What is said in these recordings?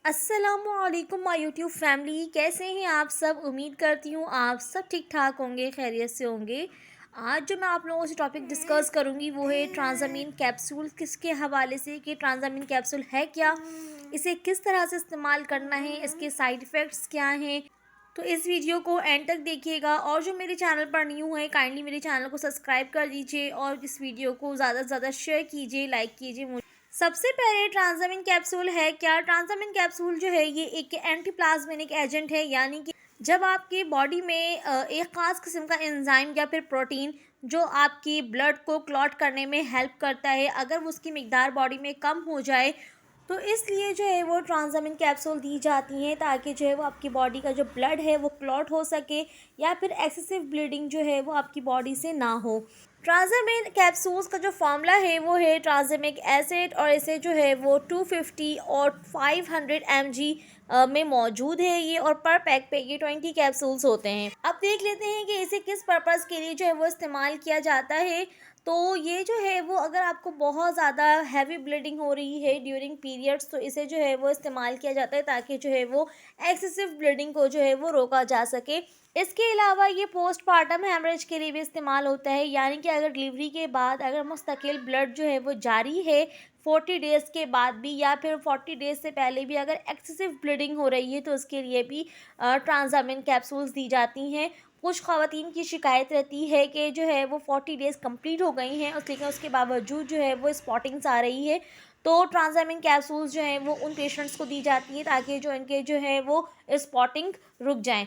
अस्सलामुअलैकुम my YouTube family, कैसे हैं आप सब। उम्मीद करती हूँ आप सब ठीक ठाक होंगे, खैरियत से होंगे। आज जो मैं आप लोगों से टॉपिक डिस्कस करूँगी वो है ट्रांजामीन कैप्सूल। किसके हवाले से कि ट्रांजामीन कैप्सूल है क्या, इसे किस तरह से इस्तेमाल करना है, इसके साइड इफ़ेक्ट्स क्या हैं। तो इस वीडियो को एंड तक देखिएगा और जो मेरे चैनल पर न्यू है काइंडली मेरे चैनल को सब्सक्राइब कर दीजिए और इस वीडियो को ज़्यादा से ज़्यादा शेयर कीजिए, लाइक कीजिए। सबसे पहले ट्रांजामिन कैप्सूल है क्या। ट्रांजामिन कैप्सूल जो है ये एक एंटीप्लाज्मिक एजेंट है, यानी कि जब आपकी बॉडी में एक ख़ास किस्म का एंजाइम या फिर प्रोटीन जो आपकी ब्लड को क्लॉट करने में हेल्प करता है, अगर उसकी मिकदार बॉडी में कम हो जाए तो इसलिए जो है वो ट्रांजामिन कैप्सूल दी जाती हैं, ताकि जो है वो आपकी बॉडी का जो ब्लड है वो क्लॉट हो सके या फिर एक्सेसिव ब्लीडिंग जो है वो आपकी बॉडी से ना हो। ट्रांजामिन कैप्सूल्स का जो फार्मूला है वो है ट्रांजामिक एसिड, और इसे जो है वो 250 और 500 mg में मौजूद है ये, और पर पैक पे ये 20 कैप्सूल्स होते हैं। अब देख लेते हैं कि इसे किस पर्पज़ के लिए जो है वो इस्तेमाल किया जाता है। तो ये जो है वो अगर आपको बहुत ज़्यादा हैवी ब्लीडिंग हो रही है ड्यूरिंग पीरियड्स, तो इसे जो है वो इस्तेमाल किया जाता है ताकि जो है वो एक्सेसिव ब्लीडिंग को जो है वो रोका जा सके। इसके अलावा ये पोस्टपार्टम हेमरेज के लिए भी इस्तेमाल होता है, यानी कि अगर डिलीवरी के बाद अगर मुस्तकिल ब्लड जो है वो जारी है 40 डेज़ के बाद भी, या फिर 40 डेज़ से पहले भी अगर एक्सेसिव ब्लीडिंग हो रही है, तो उसके लिए भी ट्रांजामिन कैप्सूल्स दी जाती हैं। कुछ ख़वातीन की शिकायत रहती है कि जो है वो 40 डेज़ कंप्लीट हो गई हैं, लेकिन उसके बावजूद जो है वो स्पॉटिंग्स आ रही है, तो ट्रांजामिन कैप्सूल्स जो हैं वो उन पेशेंट्स को दी जाती है ताकि जो इनके जो है वो स्पॉटिंग रुक जाएँ।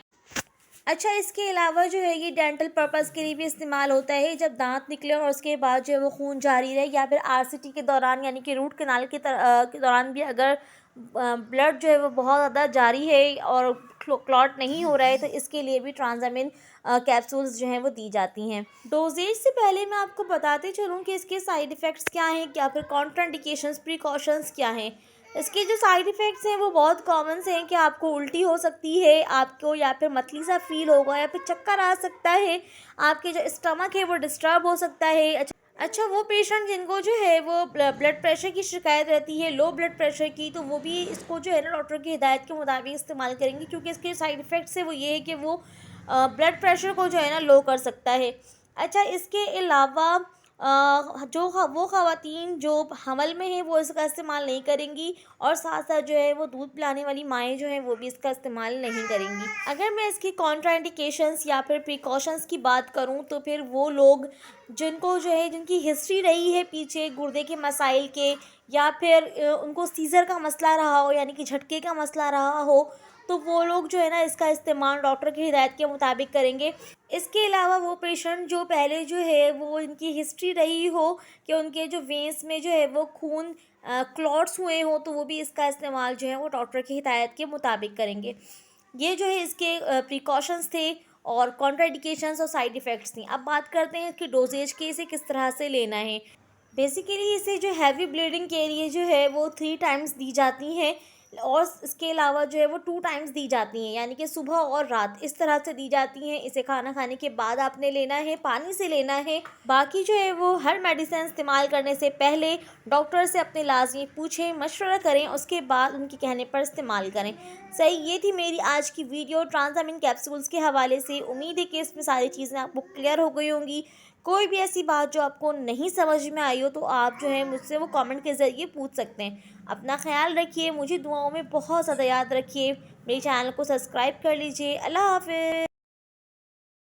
अच्छा, इसके अलावा जो है ये डेंटल पर्पज़ के लिए भी इस्तेमाल होता है। जब दांत निकले और उसके बाद जो है वो खून जारी रहे, या फिर आरसीटी के दौरान यानी कि रूट कैनाल के दौरान भी अगर ब्लड जो है वो बहुत ज़्यादा जारी है और क्लॉट नहीं हो रहा है, तो इसके लिए भी ट्रांजामिन कैप्सूल्स जो हैं वो दी जाती हैं। डोजेज से पहले मैं आपको बताते चलूँ कि इसके साइड इफ़ेक्ट्स क्या हैं, या फिर कॉन्ट्राइंडिकेशंस प्रिकॉशंस क्या हैं। इसके जो साइड इफ़ेक्ट्स हैं वो बहुत कॉमन से हैं कि आपको उल्टी हो सकती है, आपको या फिर मतली सा फील होगा, या फिर चक्कर आ सकता है, आपके जो स्टमक है वो डिस्टर्ब हो सकता है। अच्छा, वो पेशेंट जिनको जो है वो ब्लड प्रेशर की शिकायत रहती है, लो ब्लड प्रेशर की, तो वो भी इसको जो है ना डॉक्टर की हिदायत के मुताबिक इस्तेमाल करेंगे, क्योंकि इसके साइड इफ़ेक्ट्स है वो ये है कि वो ब्लड प्रेशर को जो है ना लो कर सकता है। अच्छा, इसके अलावा वो ख़वातीन जो हमल में हैं वो इसका इस्तेमाल नहीं करेंगी, और साथ साथ जो है वो दूध पिलाने वाली माएँ जो हैं वो भी इसका इस्तेमाल नहीं करेंगी। अगर मैं इसकी कॉन्ट्राइंडिकेशंस या फिर प्रिकॉशंस की बात करूं, तो फिर वो लोग जिनको जो है जिनकी हिस्ट्री रही है पीछे गुर्दे के मसाइल के, या फिर उनको सीज़र का मसला रहा हो, यानी कि झटके का मसला रहा हो, तो वो लोग जो है ना इसका इस्तेमाल डॉक्टर की हिदायत के मुताबिक करेंगे। इसके अलावा वो पेशेंट जो पहले जो है वो इनकी हिस्ट्री रही हो कि उनके जो वेंस में जो है वो खून क्लॉट्स हुए हों, तो वो भी इसका इस्तेमाल जो है वो डॉक्टर की हिदायत के मुताबिक करेंगे। ये जो है इसके प्रिकॉशंस थे और कॉन्ट्राइंडिकेशंस और साइड इफ़ेक्ट्स थी। अब बात करते हैं इसकी डोजेज की, इसे किस तरह से लेना है। बेसिकली इसे जो हैवी ब्लीडिंग के लिए जो है वो 3 टाइम्स दी जाती हैं, और इसके अलावा जो है वो 2 टाइम्स दी जाती हैं, यानी कि सुबह और रात इस तरह से दी जाती हैं। इसे खाना खाने के बाद आपने लेना है, पानी से लेना है। बाकी जो है वो हर मेडिसिन इस्तेमाल करने से पहले डॉक्टर से अपने लाज़मी पूछें, मशवरा करें, उसके बाद उनके कहने पर इस्तेमाल करें। सही, ये थी मेरी आज की वीडियो ट्रांजामिन कैप्सूल्स के हवाले से। उम्मीद है कि इसमें सारी चीज़ें आपको क्लियर हो गई होंगी। कोई भी ऐसी बात जो आपको नहीं समझ में आई हो, तो आप जो है मुझसे वो कमेंट के ज़रिए पूछ सकते हैं। अपना ख्याल रखिए, मुझे दुआओं में बहुत ज़्यादा याद रखिए। मेरे चैनल को सब्सक्राइब कर लीजिए। अल्लाह हाफ़िज़।